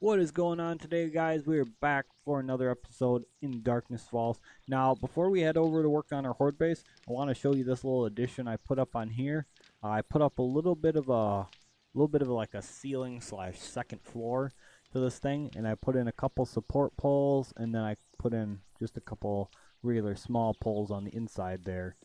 What is going on today, guys? We are back for another episode in Darkness Falls. Now, before we head over to work on our horde base, I want to show you this little addition I put up on here. I put up a little bit of like a ceiling slash second floor to this thing, and I put in a couple support poles, and then I put in just a couple regular small poles on the inside there,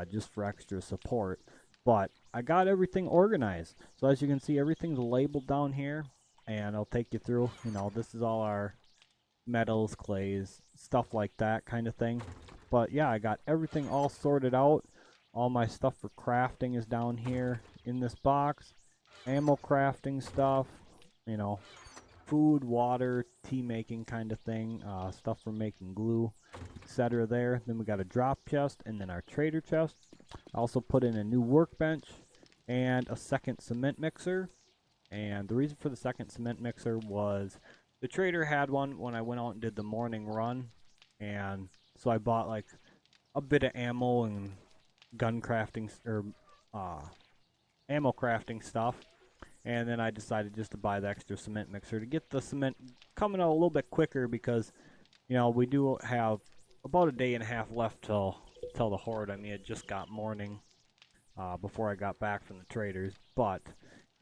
just for extra support. But I got everything organized, so as you can see, everything's labeled down here and I'll take you through. This is all our metals, clays, stuff like that kind of thing. But yeah, I got everything all sorted out. All my stuff for crafting is down here in this box. Ammo crafting stuff, you know, food, water, tea making kind of thing, stuff for making glue, etc. there. Then we got a drop chest and then our trader chest. I also put in a new workbench and a second cement mixer. And the reason for the second cement mixer was the trader had one when I went out and did the morning run. And so I bought like a bit of ammo and gun crafting or ammo crafting stuff. And then I decided just to buy the extra cement mixer to get the cement coming out a little bit quicker because, we do have about a day and a half left till the horde. I mean, it just got morning before I got back from the traders, but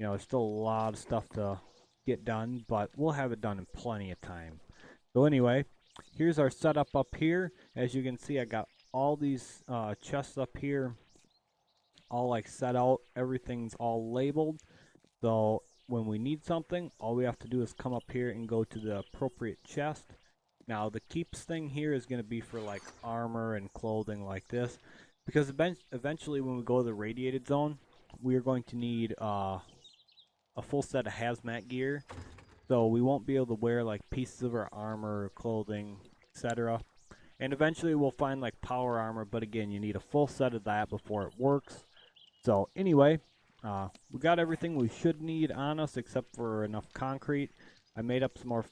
there's still a lot of stuff to get done, but we'll have it done in plenty of time. So anyway, here's our setup up here. As you can see, I got all these chests up here all like set out. Everything's all labeled. So when we need something, all we have to do is come up here and go to the appropriate chest. Now the keeps thing here is going to be for like armor and clothing like this, because eventually when we go to the radiated zone, we are going to need a full set of hazmat gear. So we won't be able to wear like pieces of our armor, clothing, etc. And eventually we'll find like power armor, but again, you need a full set of that before it works. So anyway, we got everything we should need on us except for enough concrete. I made up some more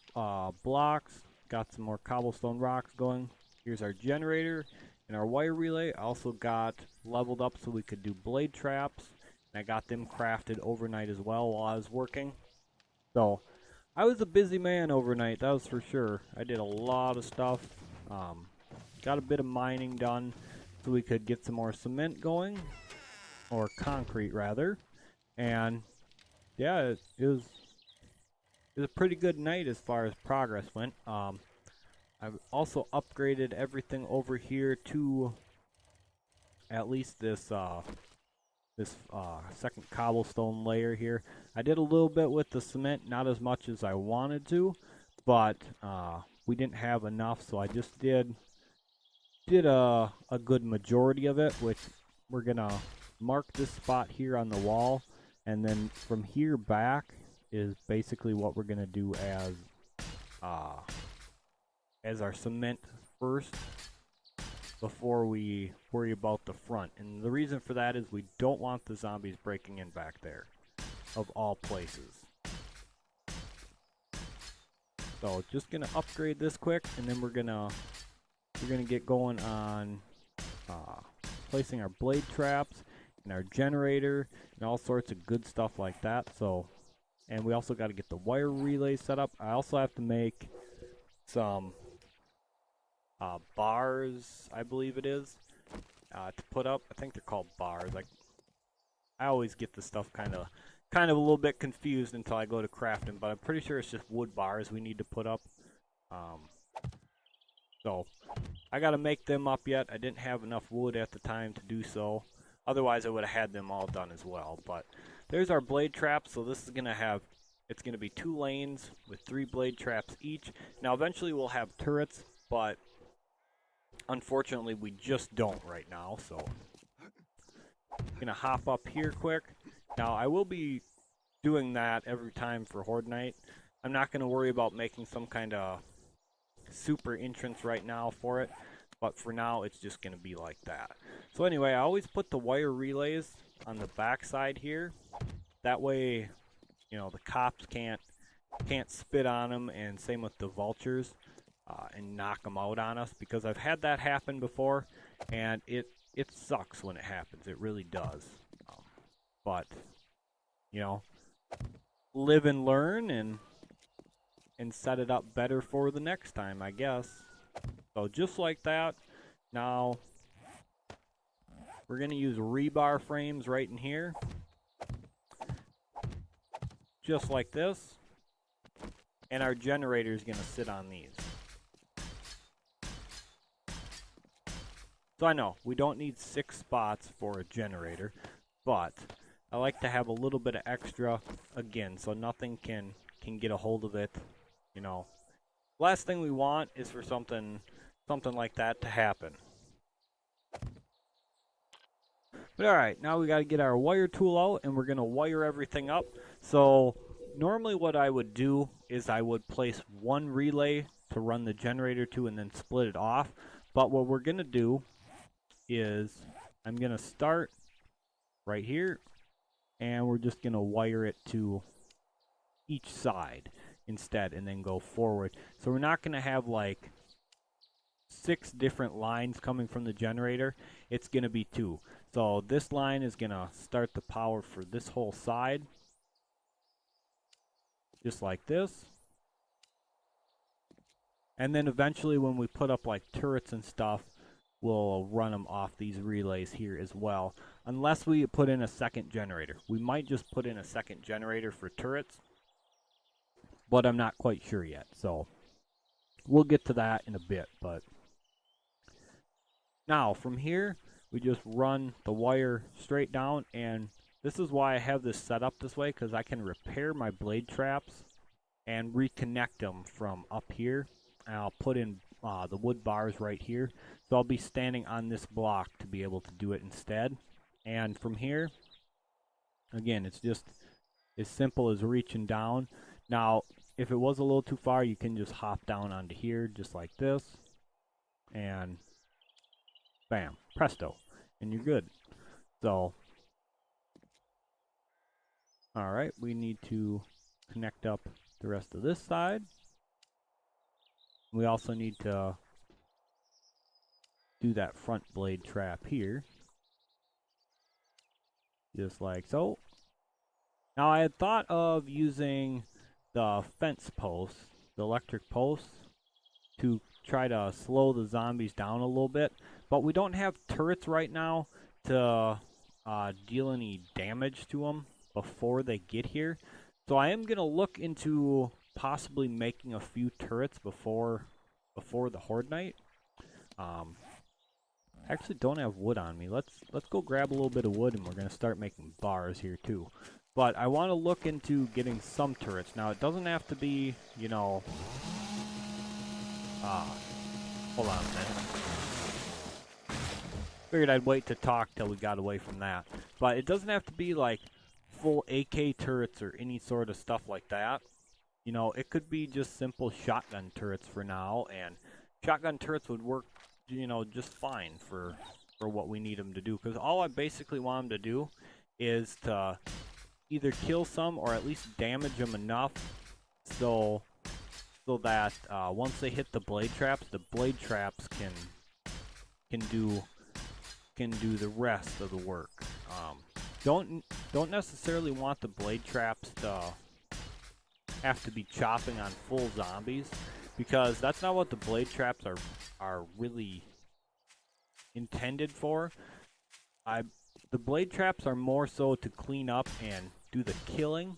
blocks, got some more cobblestone rocks going. Here's our generator and our wire relay. I also got leveled up so we could do blade traps. And I got them crafted overnight as well while I was working. So I was a busy man overnight, that was for sure. I did a lot of stuff. Got a bit of mining done so we could get some more cement going, or concrete rather. And yeah, it was a pretty good night as far as progress went. I've also upgraded everything over here to at least this second cobblestone layer here. I did a little bit with the cement, not as much as I wanted to, but we didn't have enough, so I just did a good majority of it, which we're gonna mark this spot here on the wall, and then from here back is basically what we're gonna do as our cement first before we worry about the front. And the reason for that is we don't want the zombies breaking in back there, of all places. So just gonna upgrade this quick, and then we're gonna get going on placing our blade traps and our generator and all sorts of good stuff like that. So, and we also got to get the wire relay set up. I also have to make some bars, I believe it is, to put up. I think they're called bars. I always get this stuff kind of a little bit confused until I go to crafting, but I'm pretty sure it's just wood bars we need to put up. So I got to make them up yet. I didn't have enough wood at the time to do so. Otherwise, I would have had them all done as well. But there's our blade traps. So this is going to have, it's going to be 2 lanes with 3 blade traps each. Now, eventually we'll have turrets, but unfortunately we just don't right now. So I'm going to hop up here quick. Now, I will be doing that every time for Horde Night. I'm not going to worry about making some kind of super entrance right now for it, but for now it's just going to be like that. So anyway, I always put the wire relays on the back side here. That way, the cops can't spit on them, and same with the vultures, and knock them out on us, because I've had that happen before, and it sucks when it happens. It really does. But live and learn, and and set it up better for the next time, I guess. So just like that. Now we're going to use rebar frames right in here. Just like this. And our generator is going to sit on these. So I know, we don't need 6 spots for a generator, but I like to have a little bit of extra, again, so nothing can get a hold of it, you know. Last thing we want is for something like that to happen. But alright, now we got to get our wire tool out, and we're going to wire everything up. So normally what I would do is I would place one relay to run the generator to and then split it off. But what we're going to do is I'm going to start right here, and we're just going to wire it to each side instead and then go forward. So we're not going to have like 6 different lines coming from the generator. It's going to be 2. So this line is going to start the power for this whole side, just like this. And then eventually when we put up like turrets and stuff, we'll run them off these relays here as well, unless we put in a second generator. We might just put in a second generator for turrets, but I'm not quite sure yet, so we'll get to that in a bit. But now from here we just run the wire straight down, and this is why I have this set up this way, because I can repair my blade traps and reconnect them from up here. And I'll put in the wood bars right here, so I'll be standing on this block to be able to do it instead. And from here, again, it's just as simple as reaching down. Now if it was a little too far, you can just hop down onto here just like this, and bam, presto, and you're good. So alright, we need to connect up the rest of this side. We also need to do that front blade trap here, just like so. Now I had thought of using the fence posts, the electric posts, to try to slow the zombies down a little bit, but we don't have turrets right now to deal any damage to them before they get here. So I am going to look into possibly making a few turrets before the Horde Night. I actually don't have wood on me. Let's go grab a little bit of wood, and we're going to start making bars here too. But I want to look into getting some turrets. Now it doesn't have to be, you know, hold on a minute. Figured I'd wait to talk till we got away from that. But it doesn't have to be like full AK turrets or any sort of stuff like that. You know, it could be just simple shotgun turrets for now, and shotgun turrets would work, you know, just fine for what we need them to do. Because all I basically want them to do is to either kill some or at least damage them enough so that once they hit the blade traps can do the rest of the work. Don't necessarily want the blade traps to have to be chopping on full zombies, because that's not what the blade traps are really intended for. The blade traps are more so to clean up and do the killing.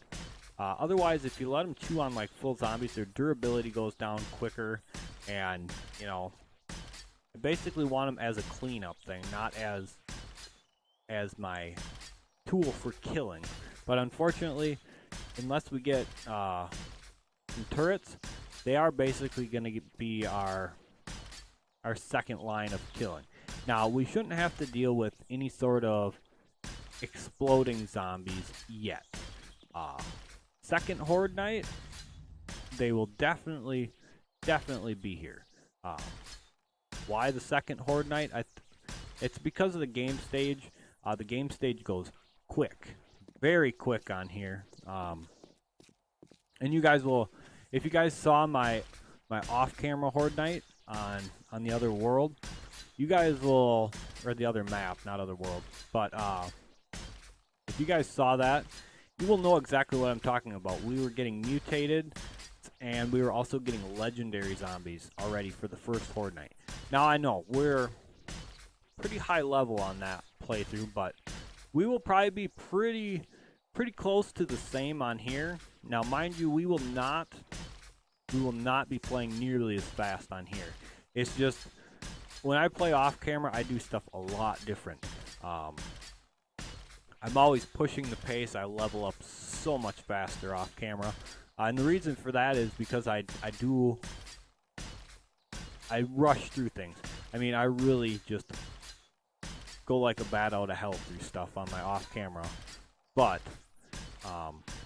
Otherwise, if you let them chew on like full zombies, their durability goes down quicker, and you know, I basically want them as a cleanup thing, not as my tool for killing. But unfortunately, unless we get some turrets, they are basically going to be our second line of killing. Now, we shouldn't have to deal with any sort of exploding zombies yet. Second Horde Night, they will definitely be here. Why the second Horde Night? It's because of the game stage. The game stage goes quick, very quick on here. And you guys will, if you guys saw my off-camera Horde Night on the other world, you guys will, or the other map, not other world, but if you guys saw that, you will know exactly what I'm talking about. We were getting mutated and we were also getting legendary zombies already for the first Horde night. Now I know we're pretty high level on that playthrough, but we will probably be pretty close to the same on here. Now mind you, we will not be playing nearly as fast on here. It's just when I play off camera, I do stuff a lot different. I'm always pushing the pace. I level up so much faster off camera. And the reason for that is because I rush through things. I mean, I really just go like a bat out of hell through stuff on my off camera. But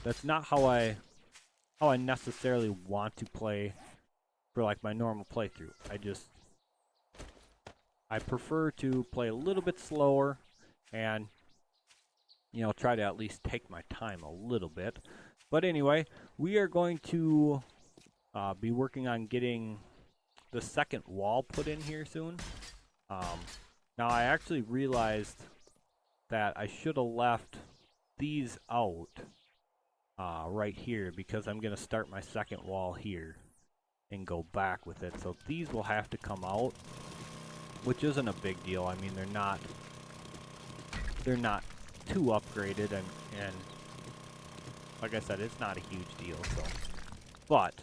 that's not how I necessarily want to play for like my normal playthrough. I prefer to play a little bit slower and, you know, try to at least take my time a little bit. But anyway, we are going to be working on getting the second wall put in here soon. Now I actually realized that I should have left these out right here, because I'm going to start my second wall here and go back with it. So these will have to come out, which isn't a big deal. I mean, they're not too upgraded, and like I said, it's not a huge deal. So, but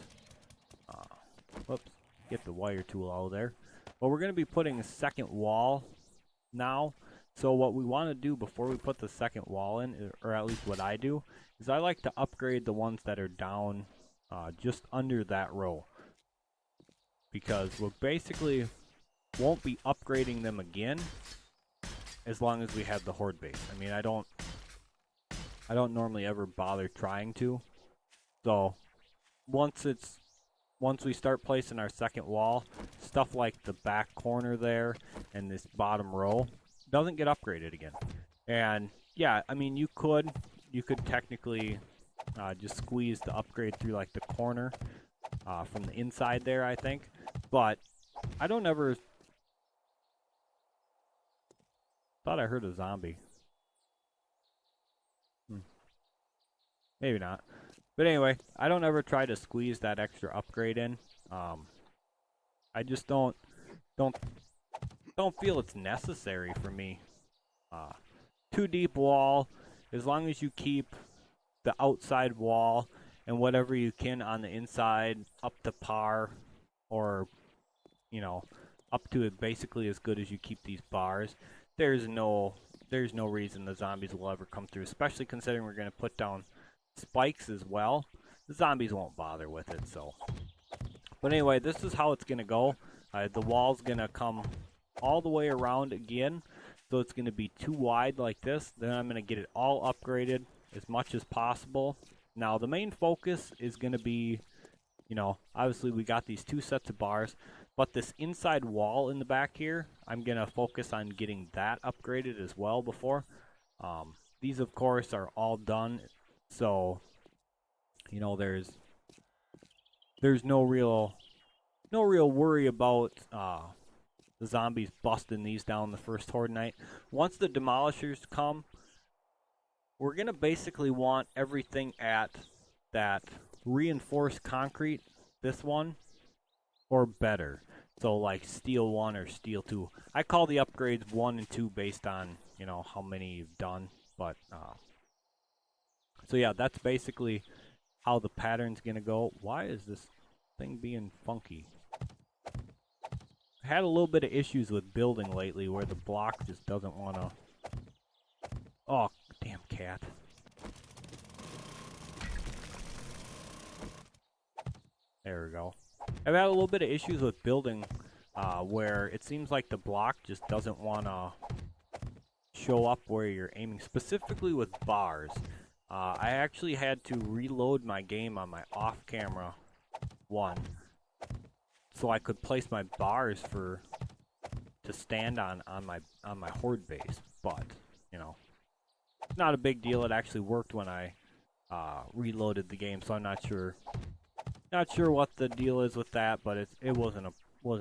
whoops, get the wire tool out of there. Well, we're going to be putting a second wall now. So what we want to do before we put the second wall in, or at least what I do, is I like to upgrade the ones that are down just under that row, because we'll basically won't be upgrading them again as long as we have the Horde base. I mean, I don't normally ever bother trying to. So once we start placing our second wall, stuff like the back corner there and this bottom row doesn't get upgraded again. And yeah, I mean, you could technically just squeeze the upgrade through like the corner from the inside there, I think. But I don't ever thought I heard a zombie. Maybe not. But anyway, I don't ever try to squeeze that extra upgrade in. I just don't feel it's necessary for me. Too deep wall, as long as you keep the outside wall and whatever you can on the inside up to par, or, you know, up to it basically as good as you keep these bars, there's no reason the zombies will ever come through, especially considering we're going to put down spikes as well. The zombies won't bother with it. So, but anyway, this is how it's going to go. The wall's going to come all the way around again, so it's going to be too wide like this. Then I'm going to get it all upgraded as much as possible. Now the main focus is going to be, you know, obviously we got these two sets of bars, but this inside wall in the back here, I'm going to focus on getting that upgraded as well before. These of course are all done, so, you know, there's no real worry about the zombies busting these down the first Horde night. Once the demolishers come, we're going to basically want everything at that reinforced concrete, this one, or better. So like steel 1 or steel 2. I call the upgrades 1 and 2 based on, you know, how many you've done. But so yeah, that's basically how the pattern's going to go. Why is this thing being funky? I had a little bit of issues with building lately where the block just doesn't want to... Oh, damn cat. There we go. I've had a little bit of issues with building where it seems like the block just doesn't want to show up where you're aiming, specifically with bars. I actually had to reload my game on my off-camera one so I could place my bars to stand on my Horde base. But, you know, not a big deal. It actually worked when I reloaded the game, so I'm not sure what the deal is with that, but it wasn't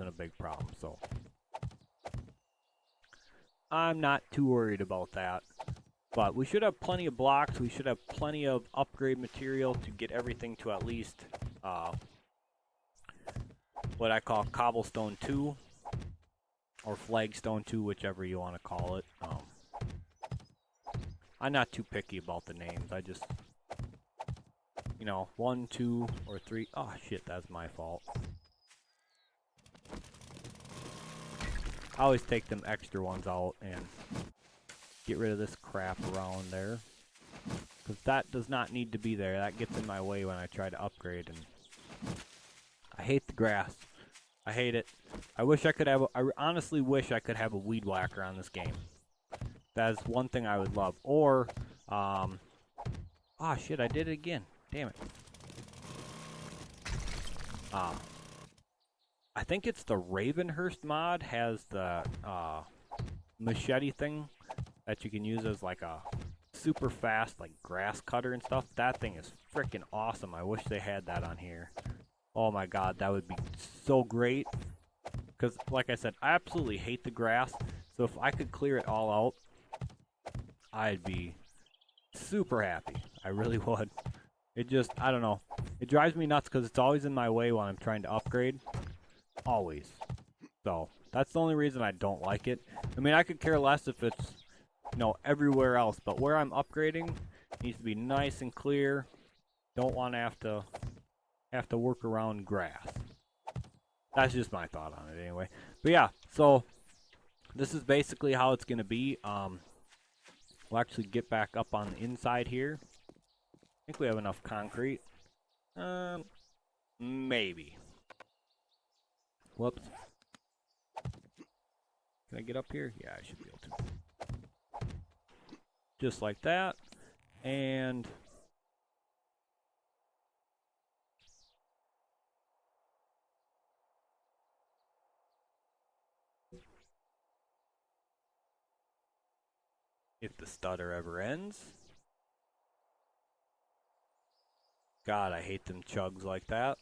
a big problem, so I'm not too worried about that. But we should have plenty of blocks. We should have plenty of upgrade material to get everything to at least what I call Cobblestone 2 or Flagstone 2, whichever you want to call it. I'm not too picky about the names. I just, you know, 1, 2, or 3. Oh shit, that's my fault. I always take them extra ones out and get rid of this crap around there. Because that does not need to be there. That gets in my way when I try to upgrade. And I hate the grass. I hate it. I wish I could have I honestly wish I could have a weed whacker on this game. That is one thing I would love. Or, ah shit, I did it again. Damn it. I think it's the Ravenhurst mod has the machete thing that you can use as like a super fast like grass cutter and stuff. That thing is freaking awesome. I wish they had that on here. Oh my god, that would be so great. Because like I said, I absolutely hate the grass. So if I could clear it all out, I'd be super happy. I really would. It just, I don't know. It drives me nuts because it's always in my way when I'm trying to upgrade. Always. So, that's the only reason I don't like it. I mean, I could care less if it's, you know, everywhere else. But where I'm upgrading needs to be nice and clear. Don't want to have to work around grass. That's just my thought on it anyway. But yeah, so this is basically how it's going to be. We'll actually get back up on the inside here. I think we have enough concrete. Maybe. Whoops. Can I get up here? Yeah, I should be able to. Just like that. And if the stutter ever ends. God, I hate them chugs like that.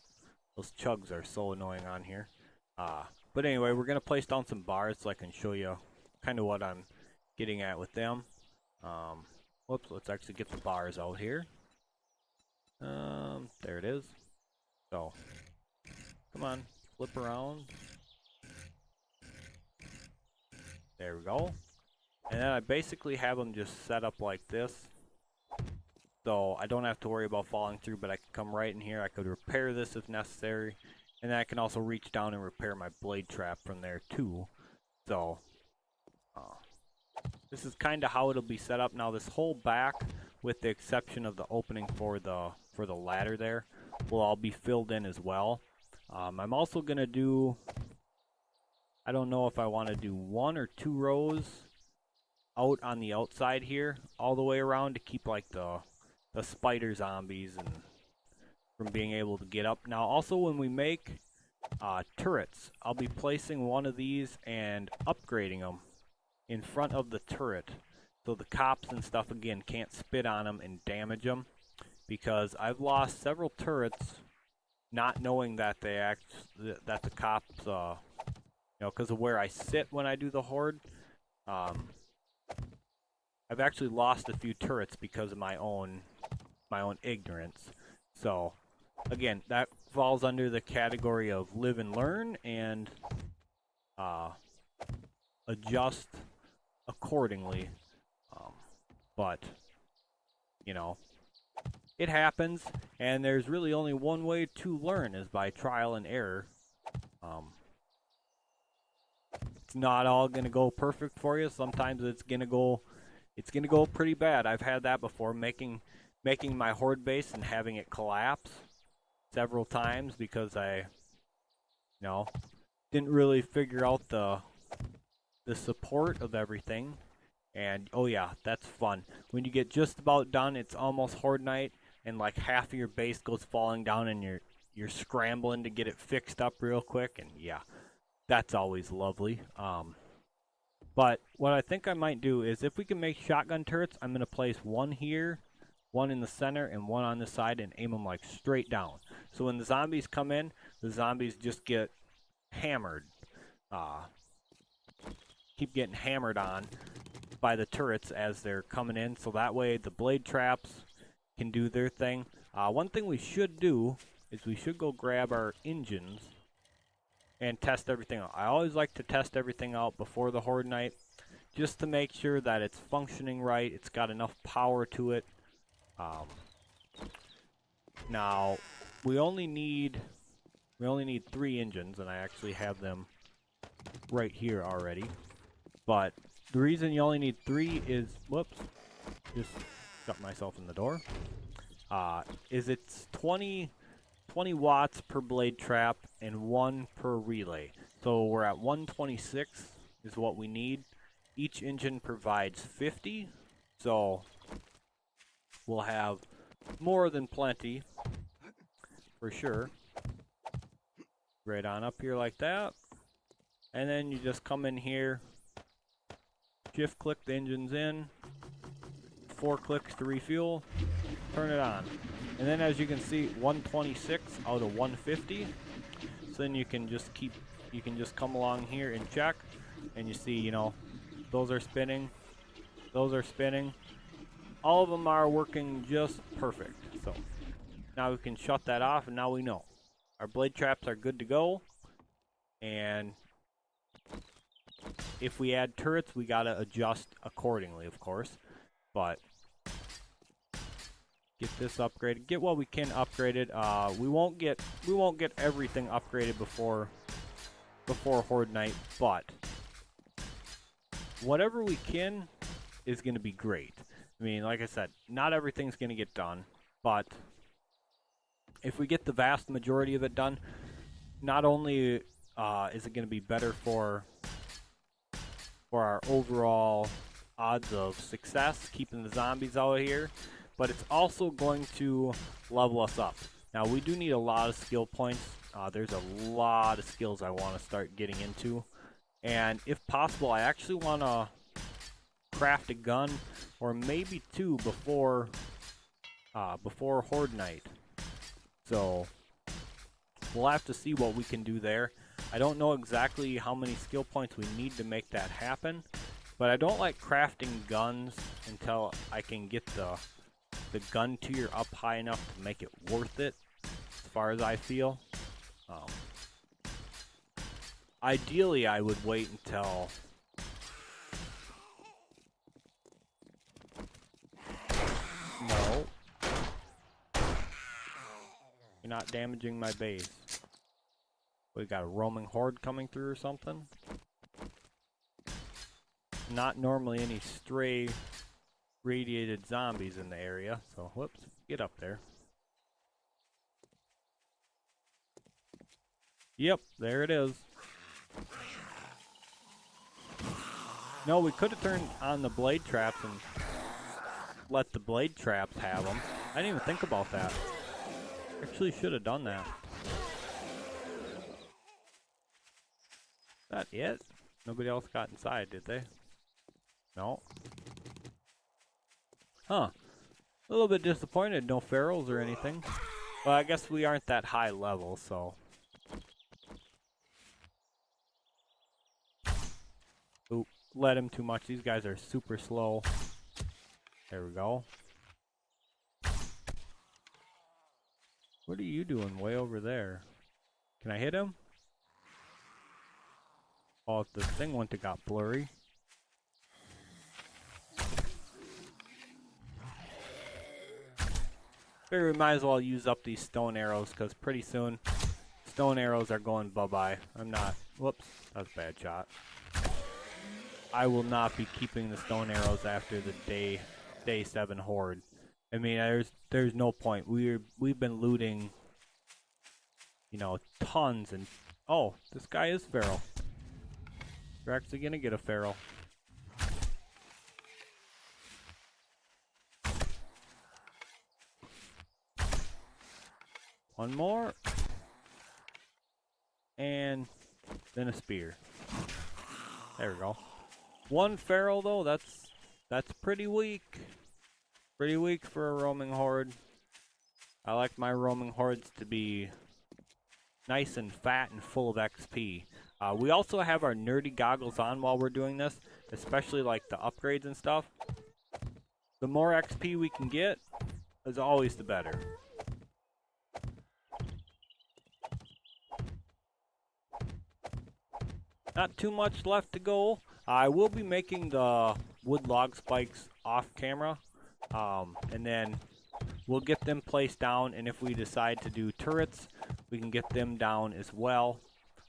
Those chugs are so annoying on here. But anyway, we're going to place down some bars so I can show you kind of what I'm getting at with them. Whoops, let's actually get the bars out here. There it is. So, come on, flip around. There we go. And then I basically have them just set up like this. So I don't have to worry about falling through, but I can come right in here. I could repair this if necessary. And then I can also reach down and repair my blade trap from there too. So, this is kind of how it'll be set up. Now this whole back, with the exception of the opening for the ladder there, will all be filled in as well. I'm also going to do, I don't know if I want to do 1 or 2 rows out on the outside here, all the way around to keep like the spider zombies and from being able to get up. Now also when we make turrets, I'll be placing one of these and upgrading them in front of the turret so the cops and stuff again can't spit on them and damage them, because I've lost several turrets not knowing that that the cops you know, because of where I sit when I do the horde. I've actually lost a few turrets because of my own ignorance. So again, that falls under the category of live and learn and adjust accordingly. But you know, it happens, and there's really only one way to learn, is by trial and error. It's not all gonna go perfect for you. Sometimes it's gonna go pretty bad. I've had that before, making my horde base and having it collapse several times because I, you know, didn't really figure out the support of everything. And oh yeah, that's fun. When you get just about done, it's almost horde night, and like half of your base goes falling down, and you're scrambling to get it fixed up real quick. And yeah, that's always lovely. But what I think I might do is, if we can make shotgun turrets, I'm going to place one here, one in the center, and one on the side, and aim them like straight down. So when the zombies come in, the zombies just get hammered. Keep getting hammered on by the turrets as they're coming in, so that way the blade traps can do their thing. One thing we should do is we should go grab our engines and test everything out. I always like to test everything out before the Horde night, just to make sure that it's functioning right, it's got enough power to it. Now, we only need 3 engines, and I actually have them right here already. But the reason you only need 3 is, whoops, just got myself in the door. Is it's 20 watts per blade trap and 1 per relay. So we're at 126 is what we need. Each engine provides 50, so we'll have more than plenty for sure. Right on up here like that. And then you just come in here, shift click the engines in, 4 clicks to refuel, turn it on. And then as you can see, 126 out of 150. So then you can just come along here and check, and you see, you know, those are spinning, those are spinning. All of them are working just perfect. So now we can shut that off, and now we know our blade traps are good to go. And if we add turrets, we gotta adjust accordingly, of course. But get this upgraded. Get what we can upgraded. We won't get everything upgraded before Horde night, but whatever we can is gonna be great. I mean, like I said, not everything's gonna get done, but if we get the vast majority of it done, not only is it gonna be better for our overall odds of success, keeping the zombies out of here, but it's also going to level us up. Now, we do need a lot of skill points. There's a lot of skills I want to start getting into, and if possible, I actually want to craft a gun, or maybe 2 before Horde night. So we'll have to see what we can do there. I don't know exactly how many skill points we need to make that happen, but I don't like crafting guns until I can get the gun tier up high enough to make it worth it, as far as I feel. Ideally, I would wait until no, you're not damaging my base. We got a roaming horde coming through or something. Not normally any stray radiated zombies in the area, so whoops, get up there. Yep, there it is. No, we could have turned on the blade traps and let the blade traps have them. I didn't even think about that. Actually should have done that. Is that it? Nobody else got inside, did they? No. Huh. A little bit disappointed, no ferals or anything. Well, I guess we aren't that high level, so. Oop, let him too much. These guys are super slow. There we go. What are you doing way over there? Can I hit him? Oh, if the thing went to got blurry. Figure we might as well use up these stone arrows, because pretty soon stone arrows are going bye-bye. I'm not. Whoops, that's a bad shot. I will not be keeping the stone arrows after the day 7 horde. I mean, there's no point. We've been looting, you know, tons, and oh, this guy is feral. We're actually gonna get a feral. One more. And then a spear. There we go. 1 feral though, that's pretty weak. Pretty weak for a roaming horde. I like my roaming hordes to be nice and fat and full of XP. We also have our nerdy goggles on while we're doing this, especially like the upgrades and stuff. The more XP we can get is always the better. not too much left to go. I will be making the wood log spikes off camera, and then we'll get them placed down, and if we decide to do turrets, we can get them down as well.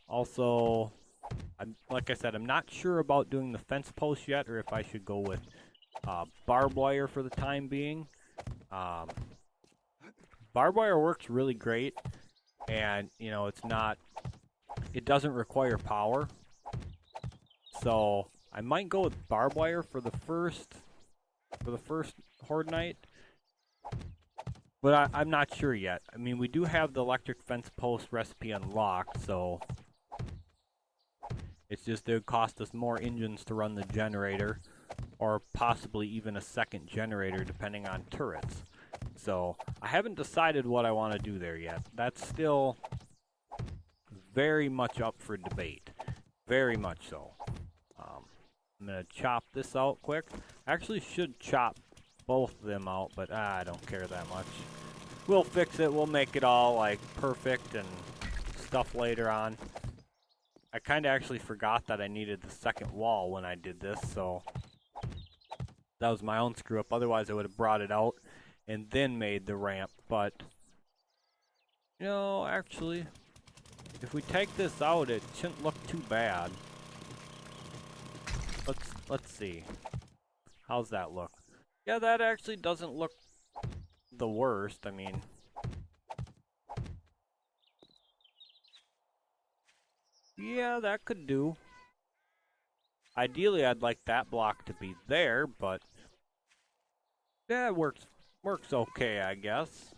Also, like I said, I'm not sure about doing the fence posts yet, or if I should go with barbed wire for the time being. Barbed wire works really great, and you know, it doesn't require power. So I might go with barbed wire for the first Horde night, but I'm not sure yet. I mean, we do have the electric fence post recipe unlocked, so it's just it would cost us more engines to run the generator, or possibly even a second generator depending on turrets. So I haven't decided what I want to do there yet. That's still very much up for debate. Very much so. I'm going to chop this out quick. I actually should chop both of them out, but I don't care that much. We'll fix it. We'll make it all like perfect and stuff later on. I kind of actually forgot that I needed the second wall when I did this, so that was my own screw up. Otherwise I would have brought it out and then made the ramp. But you know, actually, if we take this out, it shouldn't look too bad. Let's see. How's that look? Yeah, that actually doesn't look the worst. I mean, yeah, that could do. Ideally, I'd like that block to be there, but yeah, it works okay, I guess.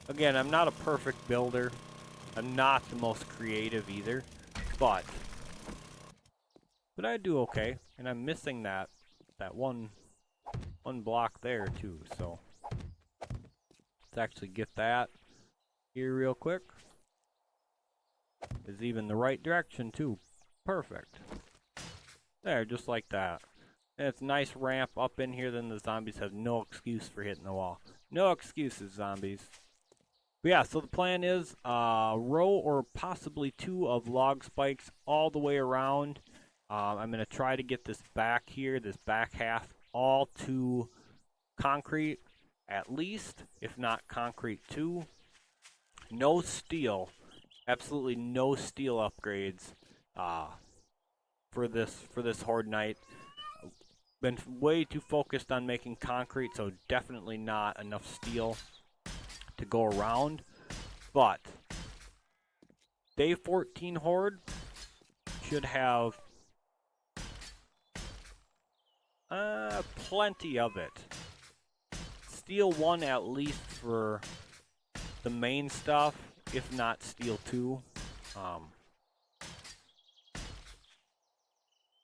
Again, I'm not a perfect builder. I'm not the most creative either, but I do okay, and I'm missing that one block there too. So let's actually get that here real quick. Is even the right direction too. Perfect. There, just like that. And it's a nice ramp up in here, then the zombies have no excuse for hitting the wall. No excuses, zombies. But yeah, so the plan is a row or possibly two of log spikes all the way around. I'm going to try to get this back here, this back half, all to concrete at least, if not concrete 2. No steel. Absolutely no steel upgrades for this Horde night. Been way too focused on making concrete, so definitely not enough steel to go around. But day 14 Horde should have plenty of it. Steel 1 at least for the main stuff, if not steel 2. I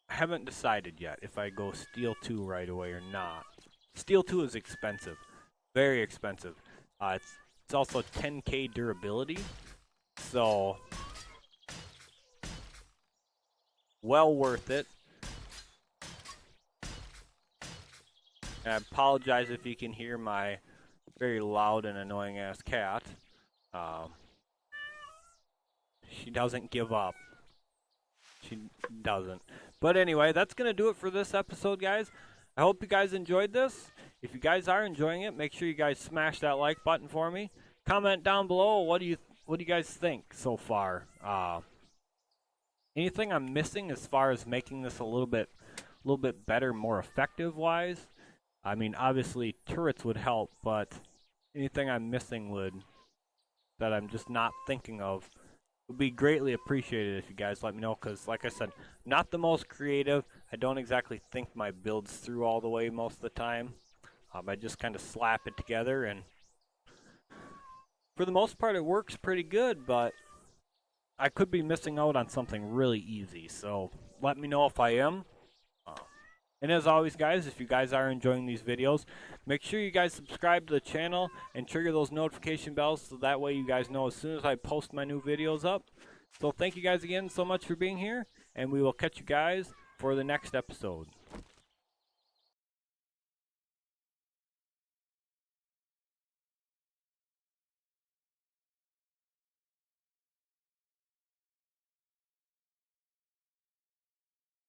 haven't decided yet if I go steel 2 right away or not. Steel 2 is expensive, very expensive. It's also 10k durability, so well worth it. And I apologize if you can hear my very loud and annoying ass cat. She doesn't give up. She doesn't. But anyway, that's going to do it for this episode, guys. I hope you guys enjoyed this. If you guys are enjoying it, make sure you guys smash that like button for me. Comment down below, what do you guys think so far? Anything I'm missing as far as making this a little bit better, more effective wise? I mean, obviously turrets would help, but anything I'm missing that I'm just not thinking of would be greatly appreciated if you guys let me know, because like I said, not the most creative. I don't exactly think my builds through all the way most of the time. I just kind of slap it together, and for the most part it works pretty good, but I could be missing out on something really easy, so let me know if I am. And as always, guys, if you guys are enjoying these videos, make sure you guys subscribe to the channel and trigger those notification bells so that way you guys know as soon as I post my new videos up. So thank you guys again so much for being here, and we will catch you guys for the next episode.